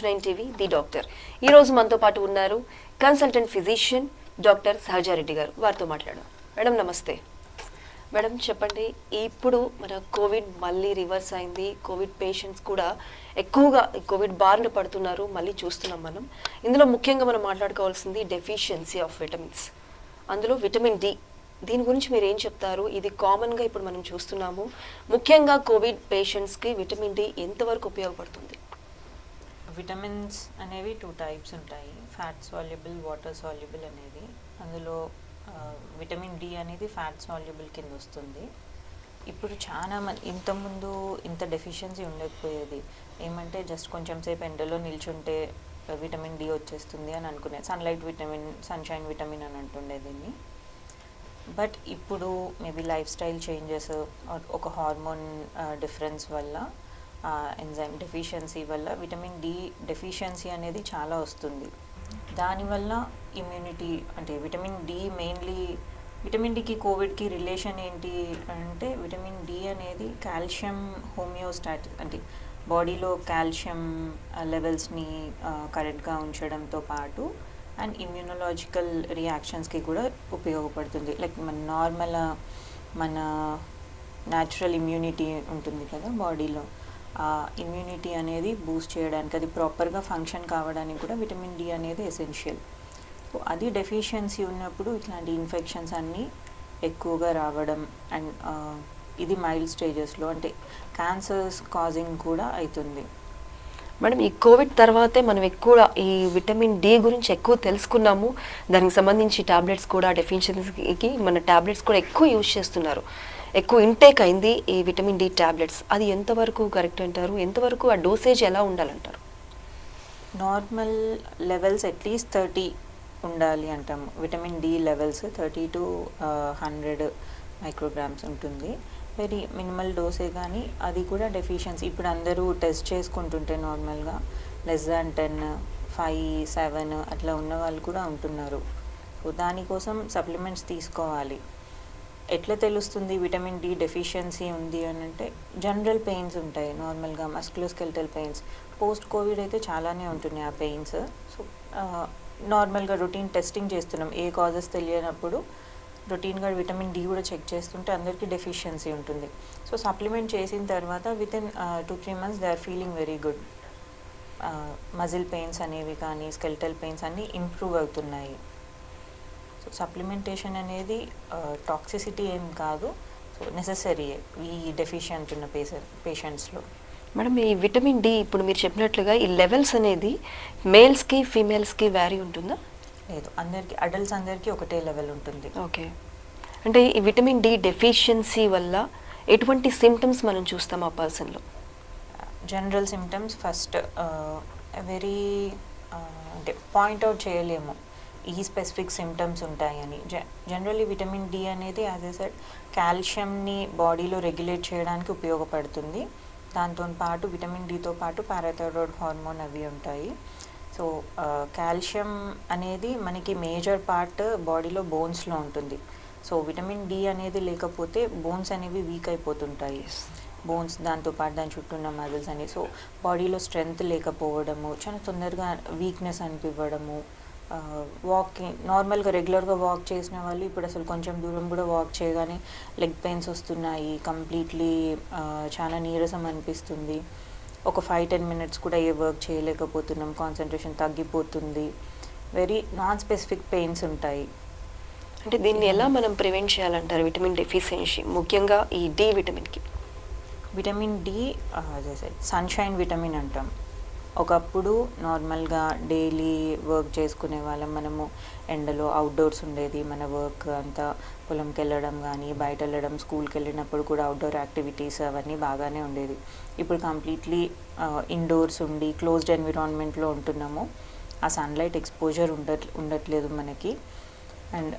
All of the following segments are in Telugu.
Nine TV the doctor. ఈ రోజు మనతో పాటు ఉన్నారు కన్సల్టెంట్ ఫిజిషియన్ డాక్టర్ సహజారెడ్డి గారు. వారితో మాట్లాడాం. మేడం నమస్తే. మేడం చెప్పండి, ఇప్పుడు మన కోవిడ్ మళ్ళీ రివర్స్ అయింది. కోవిడ్ పేషెంట్స్ కూడా ఎక్కువగా కోవిడ్ బారిన పడుతున్నారు, మళ్ళీ చూస్తున్నాం మనం. ఇందులో ముఖ్యంగా మనం మాట్లాడుకోవాల్సింది డెఫిషియన్సీ ఆఫ్ విటమిన్స్, అందులో విటమిన్ డి. దీని గురించి మీరు ఏం చెప్తారు? ఇది కామన్గా ఇప్పుడు మనం చూస్తున్నాము. ముఖ్యంగా కోవిడ్ పేషెంట్స్కి విటమిన్ డి ఎంతవరకు ఉపయోగపడుతుంది? విటమిన్స్ అనేవి 2 టైప్స్ ఉంటాయి. ఫ్యాట్ సాల్యుబుల్, వాటర్ సాల్యుబుల్ అనేది. అందులో విటమిన్ డి అనేది ఫ్యాట్ సాల్యుబుల్ కింద వస్తుంది. ఇప్పుడు చాలా ఇంతకుముందు ఇంత డెఫిషియన్సీ ఉండకపోయేది. ఏమంటే జస్ట్ కొంచెం సేపు ఎండలో నిల్చుంటే విటమిన్ డి వచ్చేస్తుంది అని అనుకునేది. సన్లైట్ విటమిన్, సన్షైన్ విటమిన్ అని అంటుండే దీన్ని. బట్ ఇప్పుడు మేబీ లైఫ్ స్టైల్ చేంజెస్, ఒక హార్మోన్ డిఫరెన్స్ వల్ల, ఎంజైమ్ డెఫిషియన్సీ వల్ల విటమిన్ డి డెఫిషియన్సీ అనేది చాలా వస్తుంది. దానివల్ల ఇమ్యూనిటీ, అంటే విటమిన్ డి మెయిన్లీ, విటమిన్ డికి కోవిడ్కి రిలేషన్ ఏంటి అంటే, విటమిన్ డి అనేది కాల్షియం హోమియోస్టాట్, అంటే బాడీలో కాల్షియం లెవెల్స్ని కరెక్ట్గా ఉంచడంతో పాటు అండ్ ఇమ్యూనలాజికల్ రియాక్షన్స్కి కూడా ఉపయోగపడుతుంది. లైక్ మన న్యాచురల్ ఇమ్యూనిటీ ఉంటుంది కదా బాడీలో, ఆ ఇమ్యూనిటీ అనేది బూస్ట్ చేయడానికి, అది ప్రాపర్గా ఫంక్షన్ కావడానికి కూడా విటమిన్ డి అనేది ఎసెన్షియల్. సో అది డెఫిషియన్సీ ఉన్నప్పుడు ఇట్లాంటి ఇన్ఫెక్షన్స్ అన్నీ ఎక్కువగా రావడం, అండ్ ఇది మైల్డ్ స్టేజెస్లో, అంటే క్యాన్సర్స్ కాజింగ్ కూడా అవుతుంది. మేడం, ఈ కోవిడ్ తర్వాతే మనం ఎక్కువ ఈ విటమిన్ డి గురించి ఎక్కువ తెలుసుకున్నాము. దానికి సంబంధించి టాబ్లెట్స్ కూడా, డెఫిషియన్సీకి మన టాబ్లెట్స్ కూడా ఎక్కువ యూజ్ చేస్తున్నారు. ఎక్కువ ఇంటేక్ అయింది ఈ విటమిన్ డి టాబ్లెట్స్. అది ఎంతవరకు కరెక్ట్ అంటారు? ఎంతవరకు ఆ డోసేజ్ ఎలా ఉండాలంటారు? నార్మల్ లెవెల్స్ అట్లీస్ట్ 30 ఉండాలి అంటాము. Vitamin D levels 30 to 100 micrograms ఉంటుంది. వెరీ మినిమల్ డోసే, కానీ అది కూడా డెఫిషియన్సీ. ఇప్పుడు అందరూ టెస్ట్ చేసుకుంటుంటే నార్మల్గా <10, 5, 7 అట్లా ఉన్న వాళ్ళు కూడా ఉంటున్నారు. సో దానికోసం సప్లిమెంట్స్ తీసుకోవాలి. ఎట్లా తెలుస్తుంది విటమిన్ డి డెఫిషియన్సీ ఉంది అని అంటే, జనరల్ పెయిన్స్ ఉంటాయి నార్మల్గా, మస్కులోస్కెల్టల్ పెయిన్స్. పోస్ట్ కోవిడ్ అయితే చాలానే ఉంటున్నాయి ఆ పెయిన్స్. సో నార్మల్గా రొటీన్ టెస్టింగ్ చేస్తున్నాం, ఏ కాజెస్ తెలియనప్పుడు రొటీన్గా విటమిన్ డి కూడా చెక్ చేస్తుంటే అందరికీ డెఫిషియన్సీ ఉంటుంది. సో సప్లిమెంట్ చేసిన తర్వాత within 2-3 months they are feeling very good. Muscle pains అనేవి కానీ, స్కెల్టల్ పెయిన్స్ అన్నీ ఇంప్రూవ్ అవుతున్నాయి. సో సప్లిమెంటేషన్ అనేది టాక్సిసిటీ ఏం కాదు, సో నెససరీయే ఈ డెఫిషియెంట్ ఉన్న పేషెంట్స్లో. మేడం, ఈ విటమిన్ డి ఇప్పుడు మీరు చెప్పినట్లుగా ఈ లెవెల్స్ అనేది మేల్స్కి ఫీమేల్స్కి వ్యారీ ఉంటుందా? లేదు, అందరికీ, అడల్ట్స్ అందరికీ ఒకటే లెవెల్ ఉంటుంది. ఓకే. అంటే ఈ విటమిన్ డి డెఫిషియన్సీ వల్ల ఎటువంటి సిమ్టమ్స్ మనం చూస్తాం ఆ పర్సన్లో? జనరల్ సిమ్టమ్స్ ఫస్ట్ వెరీ, అంటే పాయింట్అవుట్ చేయలేము ఈ స్పెసిఫిక్ సిమ్టమ్స్ ఉంటాయని. జనరల్లీ విటమిన్ డి అనేది, యాజ్ ఎ సెడ్, కాల్షియంని బాడీలో రెగ్యులేట్ చేయడానికి ఉపయోగపడుతుంది. దాంతో పాటు విటమిన్ డితో పాటు పారాథైరాయిడ్ హార్మోన్ అవి ఉంటాయి. సో కాల్షియం అనేది మనకి మేజర్ పార్ట్ బాడీలో బోన్స్లో ఉంటుంది. సో విటమిన్ డి అనేది లేకపోతే బోన్స్ అనేవి వీక్ అయిపోతుంటాయి. బోన్స్, దాంతోపాటు దాని చుట్టూ ఉన్న మజిల్స్ అని. సో బాడీలో స్ట్రెంగ్త్ లేకపోవడము, చాలా తొందరగా వీక్నెస్ అనిపివ్వడము, వాకింగ్ నార్మల్గా రెగ్యులర్గా వాక్ చేసిన వాళ్ళు ఇప్పుడు అసలు కొంచెం దూరం కూడా వాక్ చేయగానే లెగ్ పెయిన్స్ వస్తున్నాయి, కంప్లీట్లీ చాలా నీరసం అనిపిస్తుంది. ఒక 5-10 minutes కూడా ఏ వర్క్ చేయలేకపోతున్నాం, కాన్సన్ట్రేషన్ తగ్గిపోతుంది, వెరీ నాన్ స్పెసిఫిక్ పెయిన్స్ ఉంటాయి. అంటే దీన్ని ఎలా మనం ప్రివెంట్ చేయాలంటారు విటమిన్ డెఫిషియన్సీ, ముఖ్యంగా ఈ డి విటమిన్కి? విటమిన్ డి సన్షైన్ విటమిన్ అంటాం. ఒకప్పుడు నార్మల్గా డైలీ వర్క్ చేసుకునే వాళ్ళం మనము, ఎండలో అవుట్డోర్స్ ఉండేది మన వర్క్ అంతా, పొలంకి వెళ్ళడం కానీ, బయట వెళ్ళడం, స్కూల్కి వెళ్ళినప్పుడు కూడా అవుట్డోర్ యాక్టివిటీస్ అవన్నీ బాగానే ఉండేది. ఇప్పుడు కంప్లీట్లీ ఇండోర్స్ ఉండి క్లోజ్డ్ ఎన్విరాన్మెంట్లో ఉంటున్నాము. ఆ సన్లైట్ ఎక్స్పోజర్ ఉండట్లేదు మనకి. అండ్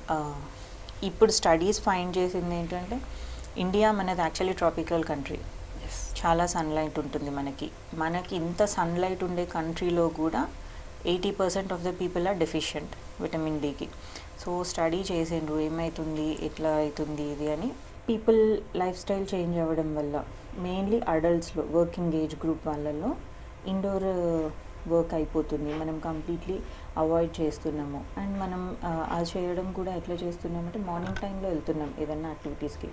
ఇప్పుడు స్టడీస్ ఫైండ్ చేసింది ఏంటంటే, ఇండియా మనది యాక్చువల్లీ ట్రాపికల్ కంట్రీ, చాలా సన్లైట్ ఉంటుంది మనకి ఇంత సన్లైట్ ఉండే కంట్రీలో కూడా 80% of the people are deficient vitamin డికి. సో స్టడీ చేసిండ్రు ఏమవుతుంది, ఎట్లా అవుతుంది ఇది అని. పీపుల్ లైఫ్ స్టైల్ చేంజ్ అవ్వడం వల్ల, మెయిన్లీ అడల్ట్స్లో, వర్కింగ్ ఏజ్ గ్రూప్ వాళ్ళల్లో ఇండోర్ వర్క్ అయిపోతుంది, మనం కంప్లీట్లీ అవాయిడ్ చేస్తున్నాము. అండ్ మనం అది చేయడం కూడా ఎట్లా చేస్తున్నామంటే మార్నింగ్ టైంలో వెళ్తున్నాం ఏదన్నా యాక్టివిటీస్కి,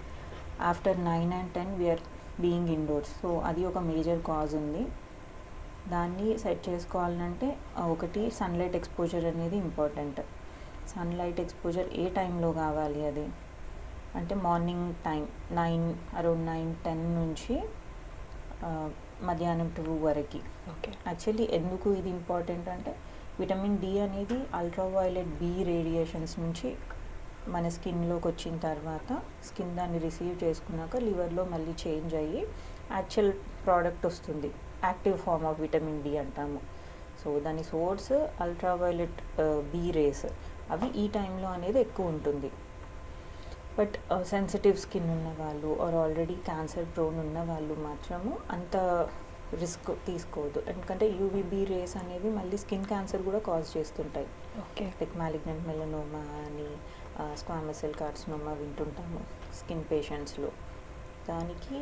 after 9 and 10 we are being indoors. So అది ఒక మేజర్ కాజ్ ఉంది. దాన్ని సెట్ చేసుకోవాలంటే ఒకటి సన్లైట్ ఎక్స్పోజర్ అనేది ఇంపార్టెంట్. సన్లైట్ ఎక్స్పోజర్ ఏ టైంలో కావాలి అది అంటే మార్నింగ్ టైం అరౌండ్ 9-10 నుంచి మధ్యాహ్నం 2 వరకు. ఓకే. యాక్చువల్లీ ఎందుకు ఇది ఇంపార్టెంట్ అంటే విటమిన్ డి అనేది అల్ట్రావైలెట్ బి రేడియేషన్స్ నుంచి మన స్కిన్లోకి వచ్చిన తర్వాత స్కిన్ దాన్ని రిసీవ్ చేసుకున్నాక లివర్లో మళ్ళీ చేంజ్ అయ్యి యాక్చువల్ ప్రోడక్ట్ వస్తుంది, active form of vitamin D అంటాము. సో దాని సోర్స్ అల్ట్రావైలెట్ బి రేస్, అవి ఈ టైంలో అనేది ఎక్కువ ఉంటుంది. బట్ సెన్సిటివ్ స్కిన్ ఉన్న వాళ్ళు ఆర్ ఆల్రెడీ క్యాన్సర్ ప్రోన్ ఉన్న వాళ్ళు మాత్రము అంత రిస్క్ తీసుకోవద్దు, ఎందుకంటే యూవీబీ రేస్ అనేవి మళ్ళీ స్కిన్ క్యాన్సర్ కూడా కాజ్ చేస్తుంటాయి. ఓకే. లైక్ మ్యాలిగ్నెంట్ మెలనోమా అని, స్క్వామస్ సెల్ కార్సినోమా వింటుంటాము స్కిన్ పేషెంట్స్లో. దానికి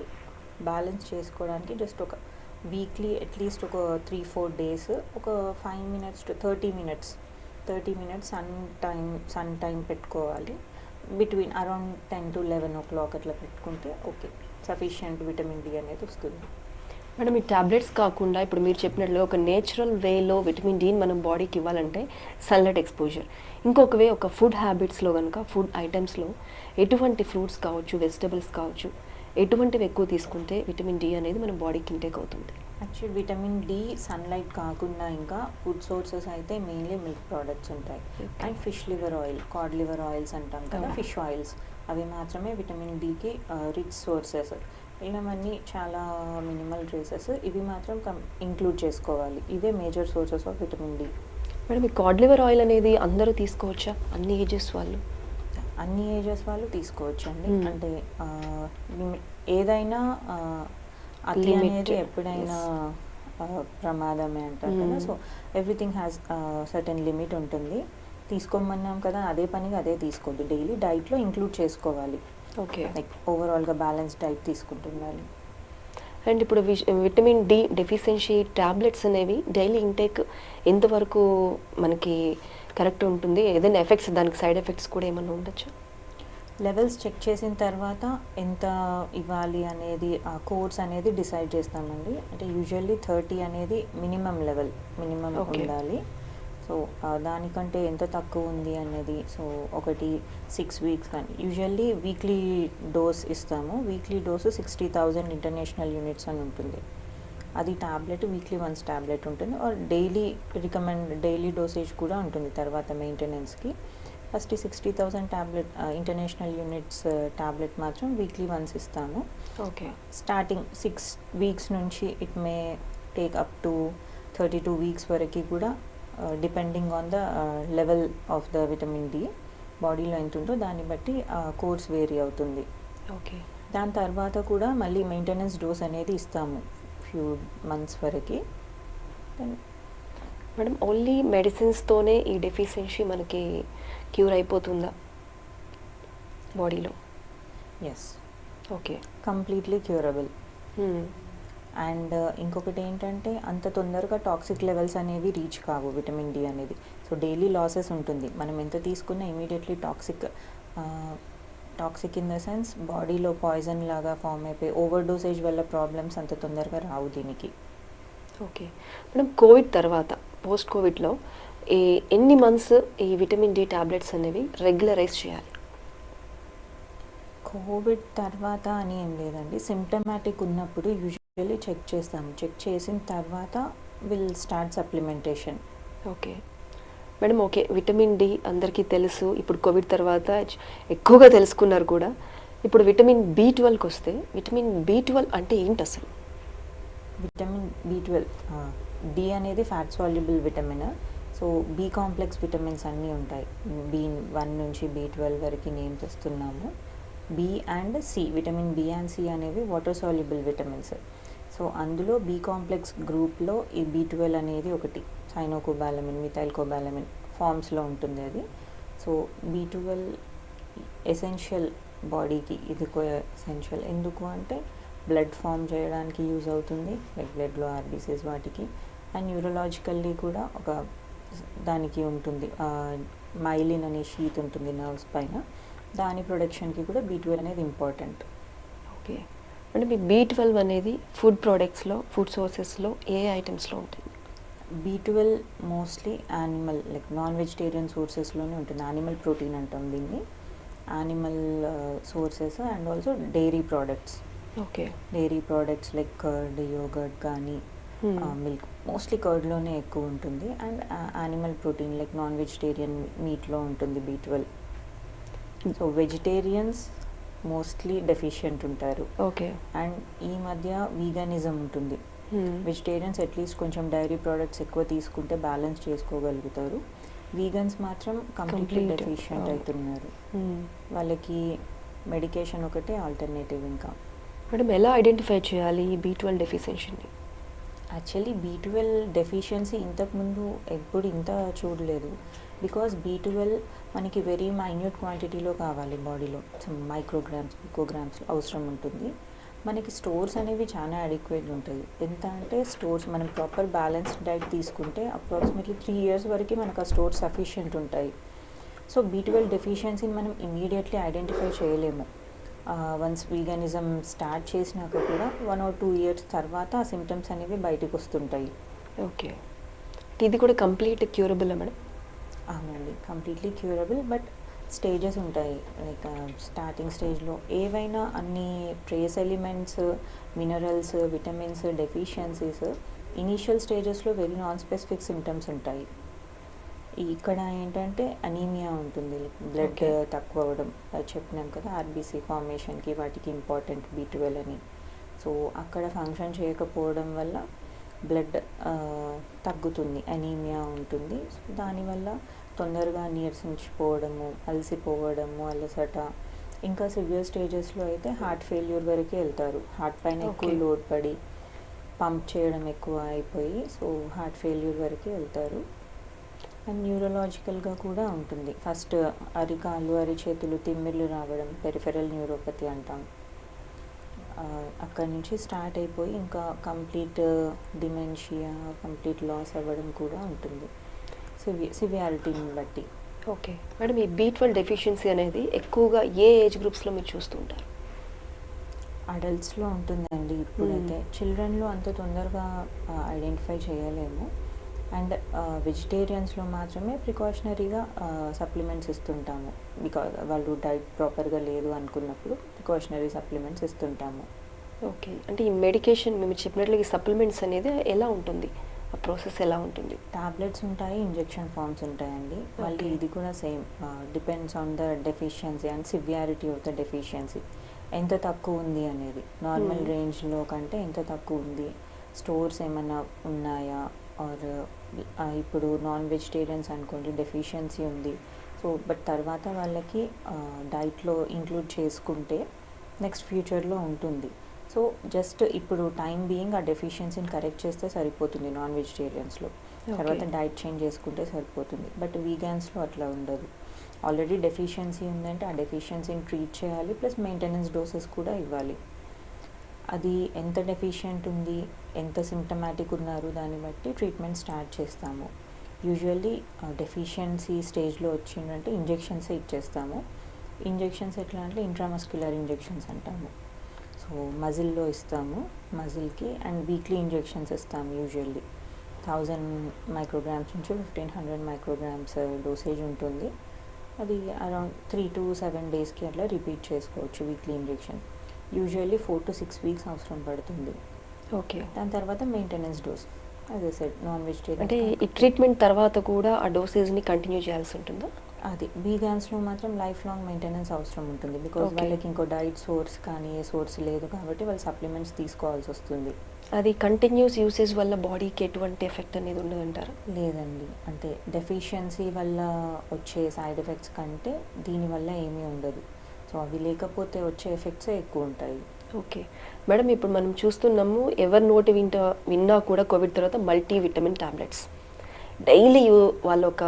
బ్యాలెన్స్ చేసుకోవడానికి జస్ట్ ఒక వీక్లీ అట్లీస్ట్ ఒక 3-4 డేస్ ఒక 5 minutes to 30 minutes sun time పెట్టుకోవాలి. బిట్వీన్ అరౌండ్ 10 to 11 o'clock అట్లా పెట్టుకుంటే ఓకే, సఫిషియంట్ విటమిన్ డి అనేది వస్తుంది. మేడం, ఈ టాబ్లెట్స్ కాకుండా ఇప్పుడు మీరు చెప్పినట్లు ఒక నేచురల్ వేలో విటమిన్ డిని మనం బాడీకి ఇవ్వాలంటే సన్లైట్ ఎక్స్పోజర్. ఇంకొక వే ఒక ఫుడ్ హ్యాబిట్స్లో కనుక ఫుడ్ ఐటమ్స్లో ఎటువంటి ఫ్రూట్స్ కావచ్చు, వెజిటబుల్స్ కావచ్చు, ఎటువంటివి ఎక్కువ తీసుకుంటే విటమిన్ డి అనేది మన బాడీకి ఇంటేక్ అవుతుంది? యాక్చువల్ విటమిన్ డి సన్లైట్ కాకుండా ఇంకా ఫుడ్ సోర్సెస్ అయితే మెయిన్లీ మిల్క్ ప్రోడక్ట్స్ ఉంటాయి. And fish liver oil, Codd liver oils అంటాం కదా, ఫిష్ ఆయిల్స్, అవి మాత్రమే విటమిన్ డికి రిచ్ సోర్సెస్. ఇవన్నీ చాలా మినిమల్ ట్రేసెస్, ఇవి మాత్రం ఇంక్లూడ్ చేసుకోవాలి. ఇవే major sources of vitamin D. Madam, ఈ కాడ్ లివర్ ఆయిల్ అనేది అందరూ తీసుకోవచ్చా? అన్ని ఏజెస్ వాళ్ళు? అన్ని ఏజెస్ వాళ్ళు తీసుకోవచ్చు అండి. అంటే ఏదైనా అతి అనేది ఎప్పుడైనా ప్రమాదమే అంటారు కదా. So everything has certain limit ఉంటుంది. తీసుకోమన్నాం కదా, అదే పనిగా అదే తీసుకోవద్దు, డైలీ డైట్లో ఇంక్లూడ్ చేసుకోవాలి. ఓకే. లైక్ ఓవరాల్గా బ్యాలెన్స్ డైట్ తీసుకుంటుండాలి. అండ్ ఇప్పుడు విటమిన్ డి డెఫిషియన్సీ టాబ్లెట్స్ అనేవి డైలీ ఇంటేక్ ఎంతవరకు మనకి కరెక్ట్ ఉంటుంది? ఏదైనా ఎఫెక్ట్స్, దానికి సైడ్ ఎఫెక్ట్స్ కూడా ఏమైనా ఉండొచ్చు? లెవెల్స్ చెక్ చేసిన తర్వాత ఎంత ఇవ్వాలి అనేది ఆ కోర్స్ అనేది డిసైడ్ చేస్తామండి. అంటే యూజువల్లీ 30 అనేది మినిమం లెవెల్, మినిమం ఉండాలి. సో దానికంటే ఎంత తక్కువ ఉంది అనేది, సో ఒకటి 6 weeks కానీ యూజువల్లీ వీక్లీ డోస్ ఇస్తాము. వీక్లీ డోసు 60,000 ఇంటర్నేషనల్ యూనిట్స్ అని ఉంటుంది. అది ట్యాబ్లెట్ వీక్లీ 1 ట్యాబ్లెట్ ఉంటుంది. ఆర్ డైలీ డోసేజ్ కూడా ఉంటుంది తర్వాత మెయింటెనెన్స్కి. First 60,000 tablet international units tablet మాత్రం వీక్లీ 1 ఇస్తాము. ఓకే. స్టార్టింగ్ 6 weeks నుంచి it may take up to 32 weeks వరకు కూడా, depending on the level of the vitamin D బాడీలో ఎంత ఉందో దాన్ని బట్టి కోర్స్ వేరీ అవుతుంది. ఓకే. దాని తర్వాత కూడా మళ్ళీ మెయింటెనెన్స్ డోస్ అనేది ఇస్తాము ఫ్యూ మంత్స్ వరకు. మేడం, ఓన్లీ మెడిసిన్స్తోనే ఈ డెఫిషియన్సీ మనకి క్యూర్ అయిపోతుందా బాడీలో? Yes, okay. Completely curable. And ఇంకొకటి ఏంటంటే అంత తొందరగా టాక్సిక్ లెవెల్స్ అనేవి రీచ్ కావు విటమిన్ డి అనేది. సో డైలీ లాసెస్ ఉంటుంది, మనం ఎంత తీసుకున్నా immediately toxic in the sense బాడీలో పాయిజన్ లాగా ఫామ్ అయిపోయి ఓవర్ డోసేజ్ వల్ల ప్రాబ్లమ్స్ అంత తొందరగా రావు దీనికి. ఓకే మేడం, కోవిడ్ తర్వాత పోస్ట్ కోవిడ్లో ఎన్ని మంత్స్ ఈ విటమిన్ డి టాబ్లెట్స్ అనేవి రెగ్యులరైజ్ చేయాలి? కోవిడ్ తర్వాత అని ఏం లేదండి, సిమ్టమాటిక్ ఉన్నప్పుడు యూజువల్లీ చెక్ చేస్తాము. చెక్ చేసిన తర్వాత will start supplementation. Okay madam, okay. Vitamin D అందరికీ తెలుసు, ఇప్పుడు కోవిడ్ తర్వాత ఎక్కువగా తెలుసుకున్నారు కూడా. ఇప్పుడు విటమిన్ బి12కి వస్తే, విటమిన్ బి12 అంటే ఏంటి అసలు? విటమిన్ బి12 డి అనేది fat soluble vitamin. So B complex vitamins అన్నీ ఉంటాయి. B1 నుంచి B12 వరకు నేమ్ తెస్తున్నాము. B and C, vitamin B and C అనేవి వాటర్ సాల్యుబుల్ విటమిన్స్. సో అందులో బి కాంప్లెక్స్ గ్రూప్లో ఈ B12 అనేది ఒకటి, సైనోకోబాలమిన్, మిథైల్కోబాలమిన్ ఫార్మ్స్లో ఉంటుంది అది. సో B12 ఎసెన్షియల్ బాడీకి, ఇది ఎసెన్షియల్ ఎందుకు అంటే బ్లడ్ ఫామ్ చేయడానికి యూజ్ అవుతుంది, లైక్ బ్లడ్లో ఆర్బీసీస్ వాటికి. అండ్ న్యూరలాజికల్లీ కూడా ఒక దానికి ఉంటుంది, మైలిన్ అనే షీత్ ఉంటుంది నర్వ్స్ పైన, దాని ప్రొడక్షన్కి కూడా B12 అనేది ఇంపార్టెంట్. ఓకే, అంటే మీ B12 అనేది ఫుడ్ ప్రోడక్ట్స్లో, ఫుడ్ సోర్సెస్లో ఏ ఐటమ్స్లో ఉంటుంది? B12 mostly animal like non vegetarian సోర్సెస్లోనే ఉంటుంది. యానిమల్ ప్రోటీన్ అంటాం దీన్ని. Animal sources and also dairy products. Okay, dairy products like curd, yogurt కానీ మిల్క్, మోస్ట్లీ కర్డ్లోనే ఎక్కువ ఉంటుంది. And animal protein like non vegetarian మీట్లో ఉంటుంది B12. So vegetarians mostly deficient ఉంటారు. ఓకే, అండ్ ఈ మధ్య వీగనిజం ఉంటుంది. వెజిటేరియన్స్ అట్లీస్ట్ కొంచెం డైరీ ప్రోడక్ట్స్ ఎక్కువ తీసుకుంటే బ్యాలెన్స్ చేసుకోగలుగుతారు. వీగన్స్ మాత్రం కంప్లీట్లీ డెఫిషియెంట్ అవుతున్నారు. వాళ్ళకి మెడికేషన్ ఒకటే ఆల్టర్నేటివ్. ఇంకా మేడం ఎలా ఐడెంటిఫై చేయాలి ఈ B12 డెఫిషియన్సీని? యాక్చువల్లీ B12 డెఫిషియన్సీ ఇంతకుముందు ఎప్పుడు ఇంత చూడలేదు. బికాస్ B12 మనకి వెరీ మైన్యూట్ క్వాంటిటీలో కావాలి బాడీలో, మైక్రోగ్రామ్స్, పికోగ్రామ్స్ అవసరం ఉంటుంది. మనకి స్టోర్స్ అనేవి చాలా అడిక్వేట్ ఉంటుంది. ఎంత అంటే స్టోర్స్ మనం ప్రాపర్ బ్యాలెన్స్డ్ డైట్ తీసుకుంటే అప్రాక్సిమేట్లీ 3 years వరకు మనకు ఆ స్టోర్స్ సఫిషియెంట్ ఉంటాయి. సో B12 డెఫిషియన్సీని మనం ఇమీడియట్లీ ఐడెంటిఫై చేయలేము. వన్స్ వీగనిజం స్టార్ట్ చేసినాక కూడా 1 or 2 years తర్వాత ఆ సిమ్టమ్స్ అనేవి బయటకు వస్తుంటాయి. ఓకే, ఇది కూడా కంప్లీట్ క్యూరబుల్ మేడం? అవునండి, కంప్లీట్లీ క్యూరబుల్. బట్ స్టేజెస్ ఉంటాయి. లైక్ స్టార్టింగ్ స్టేజ్లో ఏవైనా అన్ని trace elements, minerals, vitamins deficiencies initial స్టేజెస్లో వెరీ నాన్ స్పెసిఫిక్ సిమ్టమ్స్ ఉంటాయి. ఇక్కడ ఏంటంటే అనీమియా ఉంటుంది, బ్లడ్ తక్కువ అవ్వడం, చెప్పినాం కదా RBC ఫార్మేషన్కి వాటికి ఇంపార్టెంట్ B12 అని. సో అక్కడ ఫంక్షన్ చేయకపోవడం వల్ల బ్లడ్ తగ్గుతుంది, అనీమియా ఉంటుంది. దానివల్ల తొందరగా నీరసించిపోవడము, అలసిపోవడము, అలసట. ఇంకా సివియర్ స్టేజెస్లో అయితే హార్ట్ ఫెయిల్యూర్ వరకే వెళ్తారు. హార్ట్ పైన ఎక్కువ లోడ్ పడి పంప్ చేయడం ఎక్కువ అయిపోయి సో హార్ట్ ఫెయిల్యూర్ వరకే వెళ్తారు. అండ్ న్యూరలాజికల్గా కూడా ఉంటుంది. ఫస్ట్ అరికాళ్ళు, అరిచేతులు, తిమ్మిర్లు రావడం, పెరిఫెరల్ న్యూరోపతి అంటాం. అక్కడి నుంచి స్టార్ట్ అయిపోయి ఇంకా కంప్లీట్ డిమెన్షియా, కంప్లీట్ లాస్ అవ్వడం కూడా ఉంటుంది సివియారిటీని బట్టి. ఓకే మేడం, ఈ B12 డెఫిషియన్సీ అనేది ఎక్కువగా ఏ ఏజ్ గ్రూప్స్లో మీరు చూస్తుంటారు? అడల్ట్స్లో ఉంటుందండి ఇప్పుడైతే. చిల్డ్రన్లో అంత తొందరగా ఐడెంటిఫై చేయలేము. అండ్ వెజిటేరియన్స్లో మాత్రమే ప్రికాషనరీగా సప్లిమెంట్స్ ఇస్తుంటాము. బికాజ్ వాళ్ళు డైట్ ప్రాపర్గా లేదు అనుకున్నప్పుడు ప్రికాషనరీ సప్లిమెంట్స్ ఇస్తుంటాము. ఓకే, అంటే ఈ మెడికేషన్ మేము చెప్పినట్లు ఈ సప్లిమెంట్స్ అనేది ఎలా ఉంటుంది, ఆ ప్రాసెస్ ఎలా ఉంటుంది? టాబ్లెట్స్ ఉంటాయి, ఇంజెక్షన్ ఫార్మ్స్ ఉంటాయండి. మళ్ళీ ఇది కూడా same, depends on the deficiency and severity of the deficiency. ఎంత తక్కువ ఉంది అనేది, నార్మల్ రేంజ్లో కంటే ఎంత తక్కువ ఉంది, స్టోర్స్ ఏమైనా ఉన్నాయా, ఆర్ ఇప్పుడు నాన్ వెజిటేరియన్స్ అనుకోండి డెఫిషియన్సీ ఉంది. సో బట్ తర్వాత వాళ్ళకి డైట్లో ఇంక్లూడ్ చేసుకుంటే నెక్స్ట్ ఫ్యూచర్లో ఉంటుంది. సో జస్ట్ ఇప్పుడు టైం బీయింగ్ ఆ డెఫిషియన్సీని కరెక్ట్ చేస్తే సరిపోతుంది నాన్ వెజిటేరియన్స్లో. తర్వాత డైట్ చేంజ్ చేసుకుంటే సరిపోతుంది. బట్ వీగాన్స్లో అట్లా ఉండదు. ఆల్రెడీ డెఫిషియన్సీ ఉందంటే ఆ డెఫిషియన్సీని ట్రీట్ చేయాలి, ప్లస్ మెయింటెనెన్స్ డోసెస్ కూడా ఇవ్వాలి. అది ఎంత డెఫిషియెంట్ ఉంది, ఎంత సిమ్టమాటిక్ ఉన్నారు దాన్ని బట్టి ట్రీట్మెంట్ స్టార్ట్ చేస్తాము. యూజువల్లీ డెఫిషియన్సీ స్టేజ్లో వచ్చిందంటే ఇంజెక్షన్సే ఇచ్చేస్తాము. ఇంజెక్షన్స్ ఎట్లా అంటే ఇంట్రామస్క్యులర్ ఇంజెక్షన్స్ అంటాము. సో మజిల్లో ఇస్తాము, మజిల్కి. అండ్ వీక్లీ ఇంజెక్షన్స్ ఇస్తాము. యూజువల్లీ 1000 మైక్రోగ్రామ్స్ నుంచి 1500 మైక్రోగ్రామ్స్ డోసేజ్ ఉంటుంది. అది అరౌండ్ 3 to 7 డేస్కి అట్లా రిపీట్ చేసుకోవచ్చు weekly injection. Usually 4 to 6 weeks అవసరం పడుతుంది. ఓకే, దాని తర్వాత మెయింటెనెన్స్ డోస్, అదే సెట్ నాన్ వెజిటేరియన్. అంటే ఈ ట్రీట్మెంట్ తర్వాత కూడా ఆ డోసేజ్ని కంటిన్యూ చేయాల్సి ఉంటుందా? అది వీగాన్స్లో మాత్రం లైఫ్ లాంగ్ మెయింటెనెన్స్ అవసరం ఉంటుంది. బికాజ్ వాళ్ళకి ఇంకో డైట్ సోర్స్ కానీ ఏ సోర్స్ లేదు కాబట్టి వాళ్ళు సప్లిమెంట్స్ తీసుకోవాల్సి వస్తుంది. అది కంటిన్యూస్ యూసేజ్ వల్ల బాడీకి ఎటువంటి ఎఫెక్ట్ అనేది ఉండదంటారా? లేదండి, అంటే డెఫిషియన్సీ వల్ల వచ్చే సైడ్ ఎఫెక్ట్స్ కంటే దీనివల్ల ఏమీ ఉండదు. సో అవి లేకపోతే వచ్చే ఎఫెక్ట్సే ఎక్కువ ఉంటాయి. ఓకే మేడం, ఇప్పుడు మనం చూస్తున్నాము ఎవరి నోటి విన్నా కూడా కోవిడ్ తర్వాత మల్టీ విటమిన్ టాబ్లెట్స్ డైలీ వాళ్ళు ఒక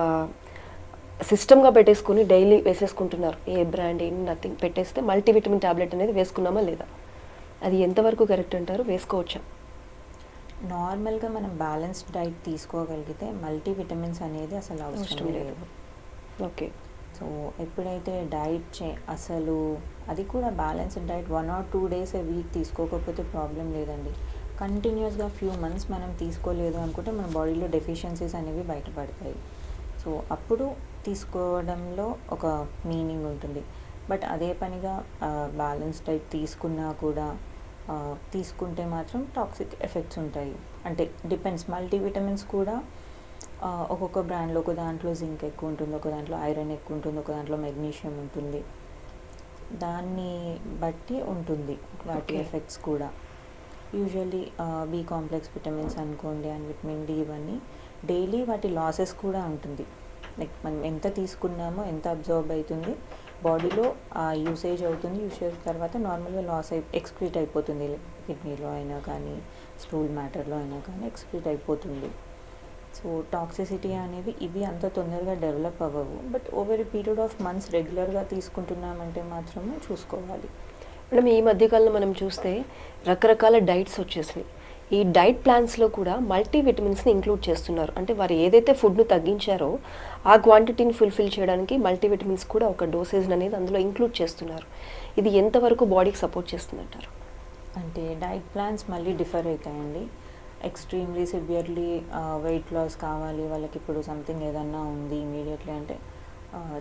సిస్టమ్గా పెట్టేసుకుని డైలీ వేసేసుకుంటున్నారు. ఏ బ్రాండ్ ఏం నథింగ్ పెట్టేస్తే మల్టీ విటమిన్ టాబ్లెట్ అనేది వేసుకున్నామా లేదా, అది ఎంతవరకు కరెక్ట్ అంటారు? వేసుకోవచ్చా? నార్మల్గా మనం బ్యాలెన్స్డ్ డైట్ తీసుకోగలిగితే మల్టీవిటమిన్స్ అనేది అసలు అవసరం అవసరం లేదు. లేదు. ఓకే. సో ఎప్పుడైతే అసలు అది కూడా balanced diet 1 or 2 days a week తీసుకోకపోతే ప్రాబ్లం లేదండి. కంటిన్యూస్గా ఫ్యూ మంత్స్ మనం తీసుకోలేదు అనుకుంటే మన బాడీలో డెఫిషియన్సీస్ అనేవి బయటపడతాయి. సో అప్పుడు తీసుకోవడంలో ఒక మీనింగ్ ఉంటుంది. బట్ అదే పనిగా బ్యాలెన్స్ డైట్ తీసుకున్నా కూడా తీసుకుంటే మాత్రం టాక్సిక్ ఎఫెక్ట్స్ ఉంటాయి. అంటే డిపెండ్స్, మల్టీవిటమిన్స్ కూడా ఒక్కొక్క బ్రాండ్లో ఒక దాంట్లో జింక్ ఎక్కువ ఉంటుంది, ఒక దాంట్లో ఐరన్ ఎక్కువ ఉంటుంది, ఒక దాంట్లో మెగ్నీషియం ఉంటుంది. దాన్ని బట్టి ఉంటుంది వాటి Okay. ఎఫెక్ట్స్ కూడా. యూజువల్లీ బి కాంప్లెక్స్ విటమిన్స్ అనుకోండి అండ్ విటమిన్ డి, ఇవన్నీ డైలీ వాటి లాసెస్ కూడా ఉంటుంది. లైక్ మనం ఎంత తీసుకున్నామో ఎంత అబ్జర్వ్ అవుతుంది బాడీలో, యూసేజ్ అవుతుంది. యూసేజ్ తర్వాత నార్మల్గా ఎక్స్క్రీట్ అయిపోతుంది. కిడ్నీలో అయినా కానీ స్టూల్ మ్యాటర్లో అయినా కానీ ఎక్స్క్రీట్ అయిపోతుంది. సో టాక్సిసిటీ అనేది ఇవి అంత తొందరగా డెవలప్ అవ్వవు. But over a period of months రెగ్యులర్గా తీసుకుంటున్నామంటే మాత్రమే చూసుకోవాలి. మేడం, ఈ మధ్యకాలంలో మనం చూస్తే రకరకాల డైట్స్ వచ్చేసినాయి. ఈ డైట్ ప్లాన్స్లో కూడా మల్టీవిటమిన్స్ని ఇంక్లూడ్ చేస్తున్నారు. అంటే వారు ఏదైతే ఫుడ్ను తగ్గించారో ఆ క్వాంటిటీని ఫుల్ఫిల్ చేయడానికి మల్టీవిటమిన్స్ కూడా ఒక డోసేజ్ అనేది అందులో ఇంక్లూడ్ చేస్తున్నారు. ఇది ఎంతవరకు బాడీకి సపోర్ట్ చేస్తుందంటారు? అంటే డైట్ ప్లాన్స్ మళ్ళీ డిఫర్ అవుతాయండి. ఎక్స్ట్రీమ్లీ సివియర్లీ వెయిట్ లాస్ కావాలి వాళ్ళకి, ఇప్పుడు సంథింగ్ ఏదన్నా ఉంది ఇమీడియట్లీ అంటే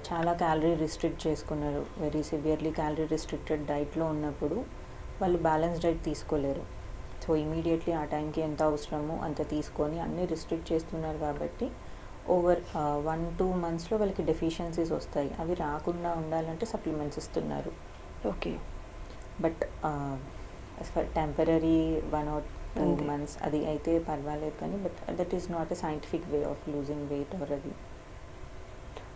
చాలా క్యాలరీ రిస్ట్రిక్ట్ చేసుకున్నారు, వెరీ సివియర్లీ క్యాలరీ రిస్ట్రిక్టెడ్ డైట్లో ఉన్నప్పుడు వాళ్ళు బ్యాలెన్స్ డైట్ తీసుకోలేరు. సో ఇమీడియట్లీ ఆ టైంకి ఎంత అవసరమో అంత తీసుకొని అన్నీ రిస్ట్రిక్ట్ చేస్తున్నారు కాబట్టి ఓవర్ 1-2 monthsలో వాళ్ళకి డెఫిషియన్సీస్ వస్తాయి. అవి రాకుండా ఉండాలంటే సప్లిమెంట్స్ ఇస్తున్నారు. ఓకే. బట్ టెంపరీ 1 or 2 అంతే. months అది అయితే పర్వాలేదు కానీ, but that is not a scientific way of losing weight or అది.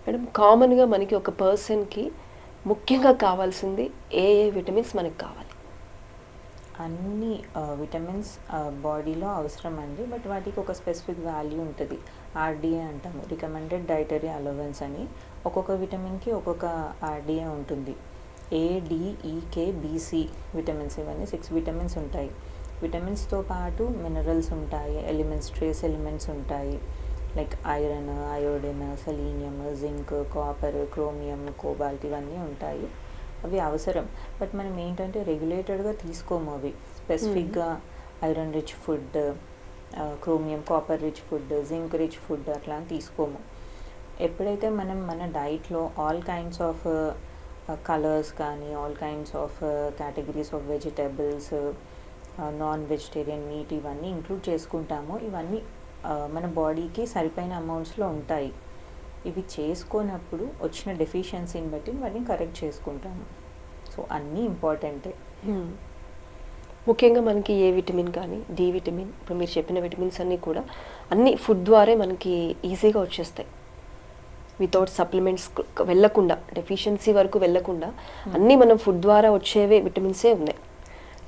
మేడం, కామన్గా మనకి ఒక పర్సన్కి ముఖ్యంగా కావాల్సింది ఏ ఏ విటమిన్స్ మనకి కావాలి? అన్ని విటమిన్స్ బాడీలో అవసరం అండి. బట్ వాటికి ఒక స్పెసిఫిక్ వాల్యూ ఉంటుంది. ఆర్డిఏ అంటాము, రికమెండెడ్ డైటరీ అలవెన్స్ అని. ఒక్కొక్క విటమిన్కి ఒక్కొక్క ఆర్డిఏ ఉంటుంది. ADEK BC విటమిన్స్, ఇవన్నీ 6 విటమిన్స్ ఉంటాయి. విటమిన్స్తో పాటు మినరల్స్ ఉంటాయి, ఎలిమెంట్స్, ట్రేస్ ఎలిమెంట్స్ ఉంటాయి. Like iron, iodine, selenium, zinc, copper, chromium, cobalt, ఇవన్నీ ఉంటాయి. అవి అవసరం. బట్ మనం ఏంటంటే రెగ్యులేటెడ్గా తీసుకోము అవి. స్పెసిఫిక్గా iron rich food, chromium, copper rich food, zinc rich food అట్లా అని తీసుకోము. ఎప్పుడైతే మనం మన డైట్లో ఆల్ కైండ్స్ ఆఫ్ కలర్స్ కానీ, all kinds of categories of vegetables, non vegetarian meet, ఇవన్నీ ఇంక్లూడ్ చేసుకుంటామో ఇవన్నీ మన బాడీకి సరిపోయిన అమౌంట్స్లో ఉంటాయి. ఇవి చేసుకున్నప్పుడు వచ్చిన డెఫిషియన్సీని బట్టి వాటిని కరెక్ట్ చేసుకుంటాము. సో అన్నీ ఇంపార్టెంటే. ముఖ్యంగా మనకి ఏ విటమిన్ కానీ, డి విటమిన్, ఇప్పుడు మీరు చెప్పిన విటమిన్స్ అన్నీ కూడా అన్ని ఫుడ్ ద్వారే మనకి ఈజీగా వచ్చేస్తాయి. వితౌట్ సప్లిమెంట్స్ వెళ్ళకుండా, డెఫిషియన్సీ వరకు వెళ్ళకుండా అన్నీ మనం ఫుడ్ ద్వారా వచ్చేవే విటమిన్సే ఉన్నాయి.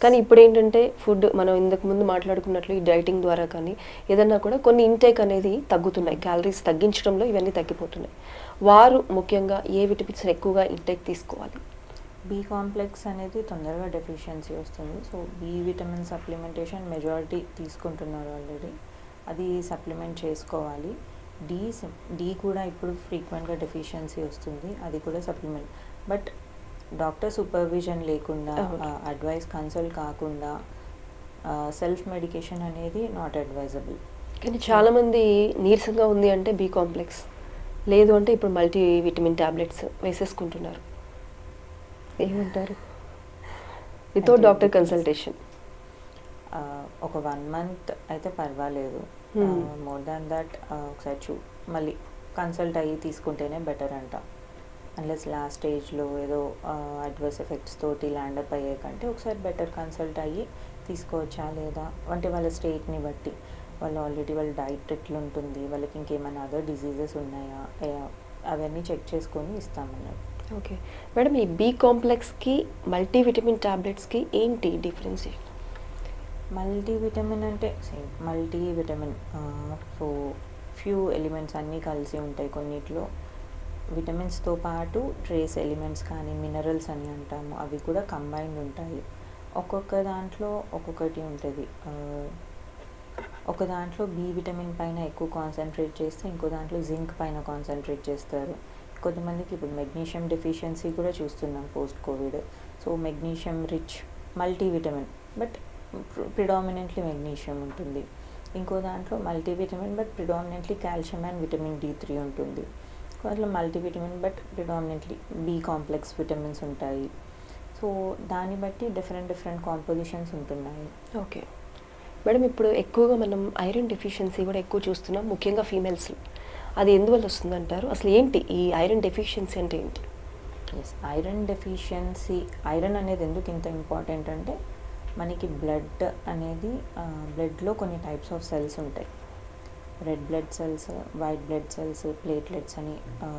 కానీ ఇప్పుడు ఏంటంటే ఫుడ్ మనం ఇంతకు ముందు మాట్లాడుకున్నట్లు ఈ డైటింగ్ ద్వారా కానీ ఏదన్నా కూడా కొన్ని ఇంటేక్ అనేది తగ్గుతున్నాయి. క్యాలరీస్ తగ్గించడంలో ఇవన్నీ తగ్గిపోతున్నాయి. వారు ముఖ్యంగా ఏ విటమిన్స్ ఎక్కువగా ఇంటేక్ తీసుకోవాలి? బి కాంప్లెక్స్ అనేది తొందరగా డెఫిషియన్సీ వస్తుంది. So B vitamin supplementation majority తీసుకుంటున్నారు ఆల్రెడీ, అది సప్లిమెంట్ చేసుకోవాలి. డి కూడా ఇప్పుడు ఫ్రీక్వెంట్గా డెఫిషియన్సీ వస్తుంది, అది కూడా సప్లిమెంట్. బట్ డాక్టర్ సూపర్విజన్ లేకుండా, అడ్వైస్ కన్సల్ట్ కాకుండా సెల్ఫ్ మెడికేషన్ అనేది నాట్ అడ్వైజబుల్. కానీ చాలామంది నీరసంగా ఉంది అంటే బి కాంప్లెక్స్, లేదు అంటే ఇప్పుడు మల్టీ విటమిన్ టాబ్లెట్స్ వేసేసుకుంటున్నారు. ఏమంటారు? వితౌట్ డాక్టర్ కన్సల్టేషన్ ఒక 1 month అయితే పర్వాలేదు. మోర్ దాన్ దట్ ఒకసారి మళ్ళీ కన్సల్ట్ అయ్యి తీసుకుంటేనే బెటర్ అంట. అన్లెస్ లాస్ట్ స్టేజ్లో ఏదో అడ్వర్స్ ఎఫెక్ట్స్ తోటి ల్యాండప్ అయ్యే కంటే ఒకసారి బెటర్ కన్సల్ట్ అయ్యి తీసుకోవచ్చా లేదా అంటే వాళ్ళ స్టేట్ని బట్టి, వాళ్ళు ఆల్రెడీ వాళ్ళ డైట్ ఎట్లుంటుంది, వాళ్ళకి ఇంకేమైనా అదర్ డిసీజెస్ ఉన్నాయా, అవన్నీ చెక్ చేసుకొని ఇస్తామన్నారు. ఓకే మేడం, ఈ బి కాంప్లెక్స్కి మల్టీవిటమిన్ టాబ్లెట్స్కి ఏంటి డిఫరెన్స్? మల్టీవిటమిన్ అంటే same multivitamin, so few elements అన్నీ కలిసి ఉంటాయి. కొన్నిట్లో విటమిన్స్తో పాటు ట్రేస్ ఎలిమెంట్స్ కానీ మినరల్స్ అని అంటాము, అవి కూడా కంబైన్డ్ ఉంటాయి. ఒక్కొక్క దాంట్లో ఒక్కొక్కటి ఉంటుంది. ఒక దాంట్లో బి విటమిన్ పైన ఎక్కువ కాన్సన్ట్రేట్ చేస్తే ఇంకో దాంట్లో జింక్ పైన కాన్సన్ట్రేట్ చేస్తారు. కొంతమందికి ఇప్పుడు మెగ్నీషియం డెఫిషియన్సీ కూడా చూస్తున్నాం post COVID. So magnesium rich multivitamin but predominantly magnesium ఉంటుంది. ఇంకో దాంట్లో multivitamin but predominantly calcium and vitamin D3 ఉంటుంది. దాంట్లో multivitamin but predominantly B complex vitamins ఉంటాయి. సో దాన్ని బట్టి డిఫరెంట్ కాంపోజిషన్స్ ఉంటున్నాయి. ఓకే మేడం, ఇప్పుడు ఎక్కువగా మనం ఐరన్ డెఫిషియన్సీ కూడా ఎక్కువ చూస్తున్నాం, ముఖ్యంగా ఫీమేల్స్లో. అది ఎందువల్ల వస్తుందంటారు? అసలు ఏంటి ఈ ఐరన్ డెఫిషియన్సీ అంటే ఏంటి? ఎస్, ఐరన్ డెఫిషియన్సీ, ఐరన్ అనేది ఎందుకు ఇంత ఇంపార్టెంట్ అంటే మనకి బ్లడ్ అనేది బ్లడ్లో కొన్ని టైప్స్ ఆఫ్ సెల్స్ ఉంటాయి. Red blood cells, white blood cells, platelets అని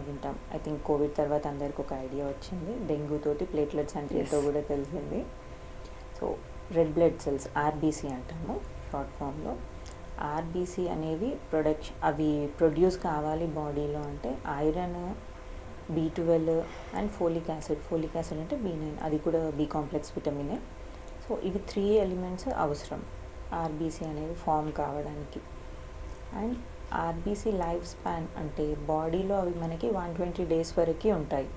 వింటాం. ఐ థింక్ కోవిడ్ తర్వాత అందరికి ఒక ఐడియా వచ్చింది, డెంగ్యూ తోటి ప్లేట్లెట్స్ అంటే ఏంటో కూడా తెలిసింది. So red blood cells RBC అంటాము షార్ట్ ఫామ్లో. ఆర్బీసీ అనేవి అవి ప్రొడ్యూస్ కావాలి బాడీలో అంటే iron, B12 and folic acid అంటే B9, అది కూడా బి కాంప్లెక్స్ విటమినే. సో ఇవి 3 ఎలిమెంట్స్ అవసరం ఆర్బీసీ అనేది ఫామ్ కావడానికి. అండ్ ఆర్బీసీ లైఫ్ స్పాన్ అంటే బాడీలో అవి మనకి 120 డేస్ వరకు ఉంటాయి.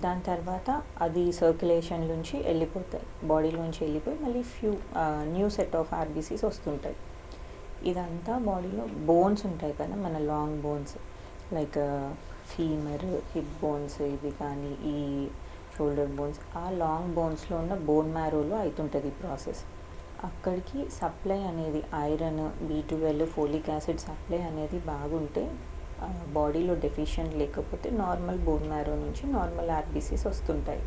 దాని తర్వాత అది సర్క్యులేషన్ నుంచి వెళ్ళిపోతాయి, బాడీలోంచి వెళ్ళిపోయి మళ్ళీ న్యూ సెట్ ఆఫ్ ఆర్బీసీస్ వస్తుంటాయి. ఇదంతా బాడీలో బోన్స్ ఉంటాయి కదా, మన long bones like femur, hip bones ఇవి కానీ ఈ షోల్డర్ బోన్స్, ఆ లాంగ్ బోన్స్లో ఉన్న బోన్ మ్యారోలో అవుతుంటుంది ఈ ప్రాసెస్. అక్కడికి సప్లై అనేది iron, B12, folic acid supply అనేది బాగుంటే బాడీలో డెఫిషియెంట్ లేకపోతే నార్మల్ బోన్ మ్యారో నుంచి నార్మల్ ఆర్బీసీస్ వస్తుంటాయి.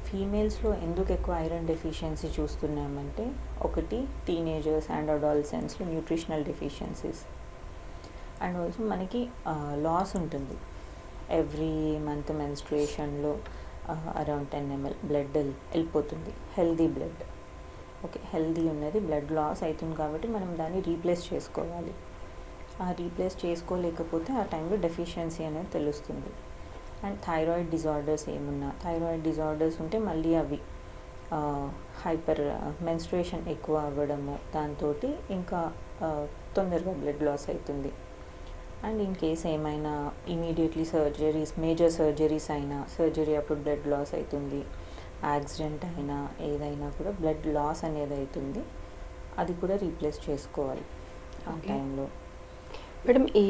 ఫీమేల్స్లో ఎందుకు ఎక్కువ ఐరన్ డెఫిషియన్సీ చూస్తున్నామంటే ఒకటి టీనేజర్స్ అండ్ అడాలసెంట్స్లో న్యూట్రిషనల్ డెఫిషియన్సీస్, అండ్ ఆల్సో మనకి లాస్ ఉంటుంది. ఎవ్రీ మంత్ మెన్స్ట్రుయేషన్లో అరౌండ్ 10 ml బ్లడ్ వెళ్ళిపోతుంది, హెల్దీ బ్లడ్. ఓకే, హెల్దీ ఉన్నది బ్లడ్ లాస్ అవుతుంది కాబట్టి మనం దాన్ని రీప్లేస్ చేసుకోవాలి. ఆ రీప్లేస్ చేసుకోలేకపోతే ఆ టైంలో డెఫిషియన్సీ అనేది తెలుస్తుంది. అండ్ థైరాయిడ్ డిజార్డర్స్ ఏమున్నా, థైరాయిడ్ డిజార్డర్స్ ఉంటే మళ్ళీ అవి హైపర్ మెన్స్ట్రుయేషన్ ఎక్కువ అవ్వడము, దాంతో ఇంకా తొందరగా బ్లడ్ లాస్ అవుతుంది. అండ్ ఇన్ కేస్ ఏమైనా ఇమీడియట్లీ సర్జరీస్, మేజర్ సర్జరీస్ అయినా, సర్జరీ అప్పుడు బ్లడ్ లాస్ అవుతుంది. యాక్సిడెంట్ అయినా ఏదైనా కూడా బ్లడ్ లాస్ అనేది అవుతుంది, అది కూడా రీప్లేస్ చేసుకోవాలి ఆ టైంలో. మేడం, ఈ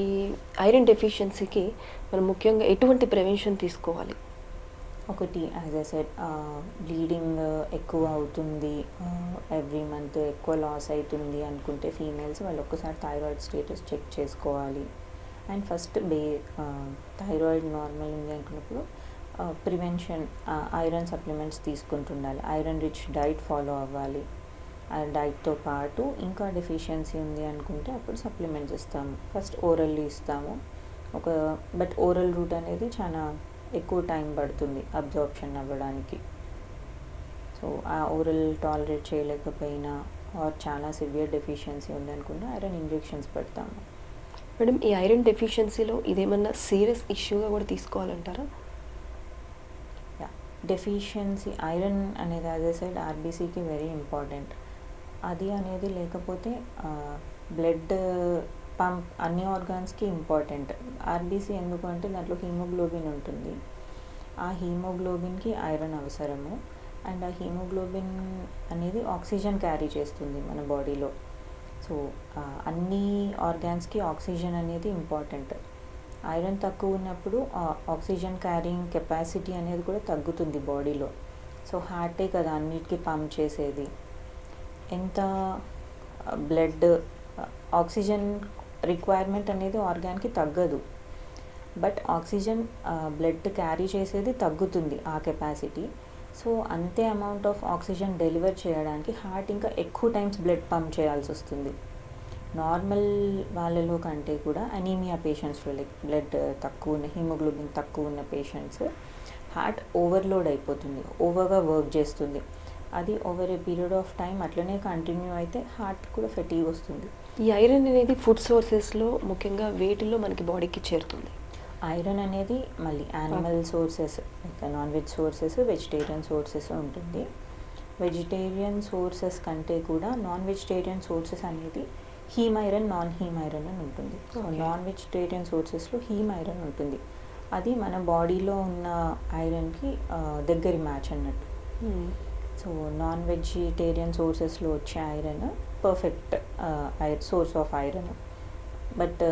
ఐరన్ డెఫిషియన్సీకి మనం ముఖ్యంగా ఎటువంటి ప్రివెన్షన్ తీసుకోవాలి? ఒకటి యాజ్ ఐ సెడ్, బ్లీడింగ్ ఎక్కువ అవుతుంది, ఎవ్రీ మంత్ ఎక్కువ లాస్ అవుతుంది అనుకుంటే ఫీమేల్స్ వాళ్ళు ఒక్కసారి థైరాయిడ్ స్టేటస్ చెక్ చేసుకోవాలి. అండ్ ఫస్ట్ థైరాయిడ్ నార్మల్ ఉంది అనుకున్నప్పుడు ప్రివెన్షన్ ఐరన్ సప్లిమెంట్స్ తీసుకుంటుండాలి, ఐరన్ రిచ్ డైట్ ఫాలో అవ్వాలి. ఆ డైట్తో పాటు ఇంకా డెఫిషియన్సీ ఉంది అనుకుంటే అప్పుడు సప్లిమెంట్స్ ఇస్తాము. ఫస్ట్ ఓరల్లీ ఇస్తాము, బట్ ఓరల్ రూట్ అనేది చాలా ఎక్కువ టైం పడుతుంది అబ్జార్ప్షన్ అవ్వడానికి. సో ఆ ఓరల్ టాలరేట్ చేయలేకపోయినా ఆర్ చాలా సివియర్ డెఫిషియన్సీ ఉంది అనుకుంటే ఐరన్ ఇంజెక్షన్స్ పెడతాము. మేడం, ఈ ఐరన్ డెఫిషియన్సీలో ఇదేమన్నా సీరియస్ ఇష్యూగా కూడా తీసుకోవాలంటారా? డెఫిషియన్సీ ఐరన్ అనేది యాజ్ ఐ సెడ్ ఆర్బీసీకి వెరీ ఇంపార్టెంట్. అది అనేది లేకపోతే బ్లడ్ పంప్ అన్ని ఆర్గాన్స్కి ఇంపార్టెంట్. ఆర్బీసీ ఎందుకు అంటే దాంట్లో హీమోగ్లోబిన్ ఉంటుంది, ఆ హీమోగ్లోబిన్కి ఐరన్ అవసరము. అండ్ ఆ హీమోగ్లోబిన్ అనేది ఆక్సిజన్ క్యారీ చేస్తుంది మన బాడీలో. సో అన్ని ఆర్గాన్స్కి ఆక్సిజన్ అనేది ఇంపార్టెంట్. ఐరన్ తక్కువ ఉన్నప్పుడు ఆక్సిజన్ క్యారింగ్ కెపాసిటీ అనేది కూడా తగ్గుతుంది బాడీలో. సో హార్టే కదా అన్నిటికీ పంప్ చేసేది. ఎంత బ్లడ్ ఆక్సిజన్ రిక్వైర్మెంట్ అనేది ఆర్గాన్కి తగ్గదు, బట్ ఆక్సిజన్ బ్లడ్ క్యారీ చేసేది తగ్గుతుంది ఆ కెపాసిటీ. సో అంతే అమౌంట్ ఆఫ్ ఆక్సిజన్ డెలివర్ చేయడానికి హార్ట్ ఇంకా ఎక్కువ టైమ్స్ బ్లడ్ పంప్ చేయాల్సి వస్తుంది. నార్మల్ వాళ్ళలో కంటే కూడా అనీమియా పేషెంట్స్లో, లైక్ బ్లడ్ తక్కువ ఉన్న, హీమోగ్లోబిన్ తక్కువ ఉన్న పేషెంట్స్ హార్ట్ ఓవర్లోడ్ అయిపోతుంది, ఓవర్గా వర్క్ చేస్తుంది. అది over a period of time అట్లనే కంటిన్యూ అయితే హార్ట్ కూడా ఫెటీగ్ వస్తుంది. ఈ ఐరన్ అనేది ఫుడ్ సోర్సెస్లో ముఖ్యంగా వేటిలో మనకి బాడీకి చేరుతుంది? ఐరన్ అనేది మళ్ళీ animal sources, like non veg sources, vegetarian sources ఉంటుంది. వెజిటేరియన్ సోర్సెస్ కంటే కూడా నాన్ వెజిటేరియన్ సోర్సెస్ అనేది heme iron, non heme iron అని ఉంటుంది. So Okay. నాన్ వెజిటేరియన్ సోర్సెస్లో హీమ్ ఐరన్ ఉంటుంది. అది మన బాడీలో ఉన్న ఐరన్కి దగ్గరి మ్యాచ్ అన్నట్టు. సో నాన్ వెజిటేరియన్ సోర్సెస్లో వచ్చే iron perfect source of iron. But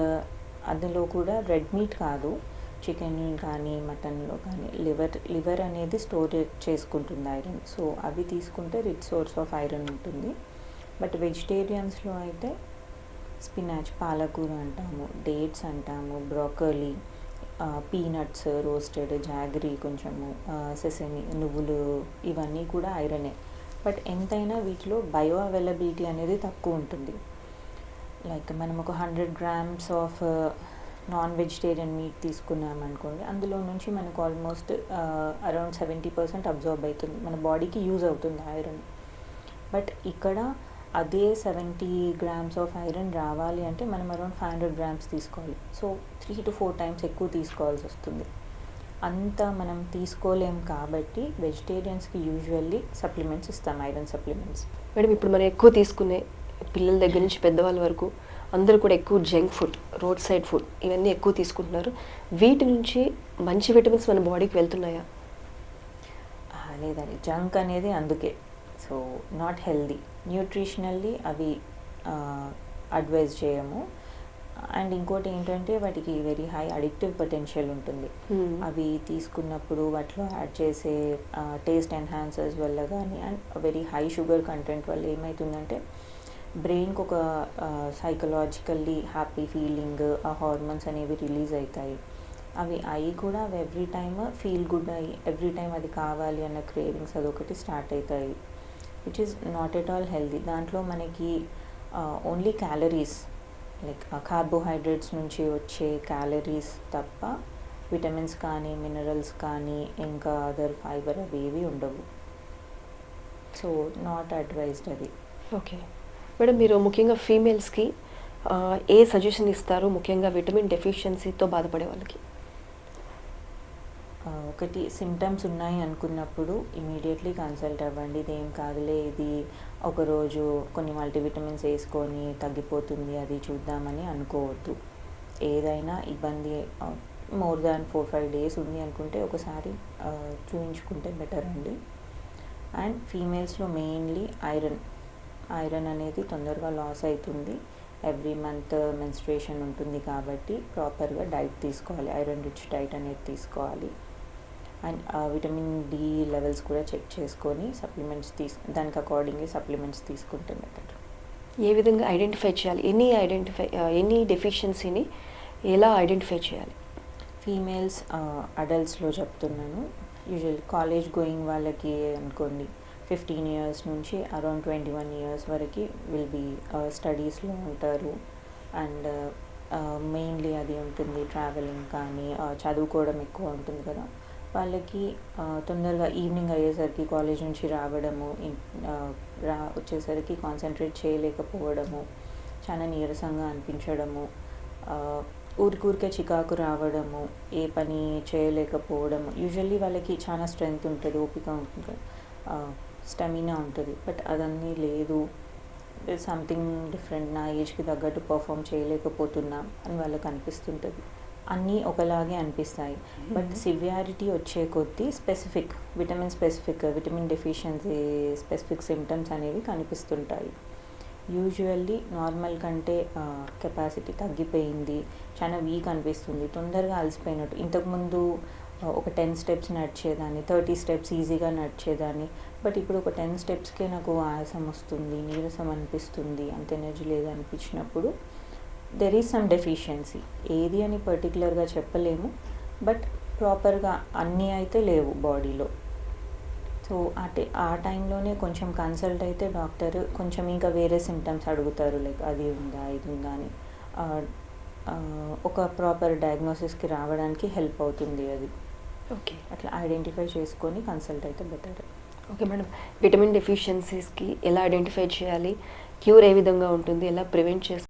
అందులో కూడా రెడ్ మీట్ కాదు, చికెన్ కానీ మటన్లో కానీ లివర్ అనేది స్టోరేజ్ చేసుకుంటుంది ఐరన్. సో అవి తీసుకుంటే రిచ్ సోర్స్ ఆఫ్ ఐరన్ ఉంటుంది. బట్ వెజిటేరియన్స్లో అయితే స్పినాచ్, పాలకూర అంటాము, డేట్స్ అంటాము, బ్రోకలీ, పీనట్స్, రోస్టెడ్, జాగరీ, కొంచెము సెసమి, నువ్వులు, ఇవన్నీ కూడా ఐరనే. బట్ ఎంతైనా వీటిలో బయో అవైలబిలిటీ అనేది తక్కువ ఉంటుంది. లైక్ మనం ఒక 100 grams of non vegetarian meet తీసుకున్నాం అనుకోండి, అందులో నుంచి మనకు ఆల్మోస్ట్ అరౌండ్ 70% అబ్జార్బ్ అవుతుంది, మన బాడీకి యూజ్ అవుతుంది ఐరన్. బట్ ఇక్కడ అదే 70 grams ఆఫ్ ఐరన్ రావాలి అంటే మనం అరౌండ్ 500 grams తీసుకోవాలి. సో 3 to 4 times ఎక్కువ తీసుకోవాల్సి వస్తుంది. అంత మనం తీసుకోలేం కాబట్టి వెజిటేరియన్స్కి యూజువల్లీ సప్లిమెంట్స్ ఇస్తాం, ఐరన్ సప్లిమెంట్స్. మేడం, ఇప్పుడు మనం ఎక్కువ తీసుకునే పిల్లల దగ్గర నుంచి పెద్దవాళ్ళ వరకు అందరూ కూడా ఎక్కువ junk food, road side food ఇవన్నీ ఎక్కువ తీసుకుంటున్నారు. వీటి నుంచి మంచి విటమిన్స్ మన బాడీకి వెళ్తున్నాయా? లేదండి, జంక్ అనేది అందుకే. So not healthy. న్యూట్రిషనల్లీ అవి అడ్వైజ్ చేయము. అండ్ ఇంకోటి ఏంటంటే వాటికి వెరీ హై అడిక్టివ్ పొటెన్షియల్ ఉంటుంది. అవి తీసుకున్నప్పుడు వాటిలో యాడ్ చేసే టేస్ట్ ఎన్హాన్సర్స్ వల్ల కానీ and very high sugar content వల్ల ఏమవుతుందంటే బ్రెయిన్కి ఒక సైకలాజికల్లీ హ్యాపీ ఫీలింగ్, ఆ హార్మోన్స్ అనేవి రిలీజ్ అవుతాయి. అవి అవి కూడా అవి ఎవ్రీ టైమ్ ఫీల్ గుడ్ అయ్యి ఎవ్రీ టైమ్ అది కావాలి అన్న క్రేవింగ్స్ అదొకటి స్టార్ట్ అవుతాయి, which is not at all healthy. దాంట్లో మనకి ఓన్లీ క్యాలరీస్, లైక్ కార్బోహైడ్రేట్స్ నుంచి వచ్చే క్యాలరీస్ తప్ప విటమిన్స్ కానీ మినరల్స్ కానీ ఇంకా అదర్ ఫైబర్ అవి ఏవి ఉండవు. సో నాట్ అడ్వైజ్డ్ అది. ఓకే మేడం, మీరు ముఖ్యంగా ఫీమేల్స్కి ఏ సజెషన్ ఇస్తారు, ముఖ్యంగా విటమిన్ డెఫిషియన్సీతో బాధపడే వాళ్ళకి? ఒకటి, సిమ్టమ్స్ ఉన్నాయి అనుకున్నప్పుడు ఇమీడియట్లీ కన్సల్ట్ అవ్వండి. ఇదేం కాదులే, ఇది ఒకరోజు కొన్ని మల్టీవిటమిన్స్ వేసుకొని తగ్గిపోతుంది అది చూద్దామని అనుకోవద్దు. ఏదైనా ఇబ్బంది మోర్ దాన్ 4-5 days ఉంది అనుకుంటే ఒకసారి చూయించుకుంటే బెటర్ అండి. అండ్ ఫీమేల్స్లో మెయిన్లీ ఐరన్ అనేది తొందరగా లాస్ అవుతుంది. ఎవ్రీ మంత్ మెన్స్ట్రుయేషన్ ఉంటుంది కాబట్టి ప్రాపర్గా డైట్ తీసుకోవాలి, ఐరన్ రిచ్ డైట్ అనేది తీసుకోవాలి. అండ్ విటమిన్ డి లెవెల్స్ కూడా చెక్ చేసుకొని సప్లిమెంట్స్ దానికి అకార్డింగ్గా సప్లిమెంట్స్ తీసుకుంటే బెటర్. ఏ విధంగా ఐడెంటిఫై చేయాలి, ఎనీ డెఫిషియన్సీని ఎలా ఐడెంటిఫై చేయాలి? ఫీమేల్స్ అడల్ట్స్లో చెప్తున్నాను. యూజువల్ కాలేజ్ గోయింగ్ వాళ్ళకి అనుకోండి 15 years నుంచి అరౌండ్ 21 years వరకు విల్ బీ స్టడీస్లో ఉంటారు. అండ్ మెయిన్లీ అది ఉంటుంది, ట్రావెలింగ్ కానీ చదువుకోవడం ఎక్కువ ఉంటుంది కదా, వాళ్ళకి తొందరగా ఈవినింగ్ అయ్యేసరికి కాలేజ్ నుంచి రావడము, వచ్చేసరికి కాన్సన్ట్రేట్ చేయలేకపోవడము, చాలా నీరసంగా అనిపించడము, ఊరికే చికాకు రావడము, ఏ పని చేయలేకపోవడము. యూజువల్లీ వాళ్ళకి చాలా స్ట్రెంగ్త్ ఉంటుంది, ఓపిక ఉంటుంది, స్టామినా ఉంటుంది. బట్ అదన్నీ లేదు, సంథింగ్ డిఫరెంట్, నా ఏజ్కి తగ్గట్టు పర్ఫామ్ చేయలేకపోతున్నా అని వాళ్ళకి అనిపిస్తుంటుంది. అన్నీ ఒకలాగే అనిపిస్తాయి. బట్ సివియారిటీ వచ్చే కొద్దీ విటమిన్ డెఫిషియన్సీ స్పెసిఫిక్ సిమ్టమ్స్ అనేవి కనిపిస్తుంటాయి. యూజువల్లీ నార్మల్ కంటే కెపాసిటీ తగ్గిపోయింది, చాలా వీక్ అనిపిస్తుంది, తొందరగా అలసిపోయినట్టు. ఇంతకుముందు ఒక 10 steps నడిచేదాన్ని, 30 steps ఈజీగా నడిచేదాన్ని. బట్ ఇప్పుడు ఒక 10 stepsకే నాకు ఆయాసం వస్తుంది, నీరసం అనిపిస్తుంది, అంత ఎనర్జీ లేదనిపించినప్పుడు దెర్ ఈజ్ సమ్ డెఫిషియన్సీ. ఏది అని పర్టికులర్గా చెప్పలేము, బట్ ప్రాపర్గా అన్నీ అయితే లేవు బాడీలో. సో ఆ టైంలోనే కొంచెం కన్సల్ట్ అయితే డాక్టర్ కొంచెం ఇంకా వేరే సిమ్టమ్స్ అడుగుతారు, లైక్ అది ఉందా ఇది ఉందా అని. ఒక ప్రాపర్ డయాగ్నోసిస్కి రావడానికి హెల్ప్ అవుతుంది అది. ఓకే, అట్లా ఐడెంటిఫై చేసుకొని కన్సల్ట్ అయితే బెటర్. ఓకే మేడం, విటమిన్ డెఫిషియన్సీస్కి ఎలా ఐడెంటిఫై చేయాలి, క్యూర్ ఏ విధంగా ఉంటుంది, ఎలా ప్రివెంట్ చేసుకోవాలి?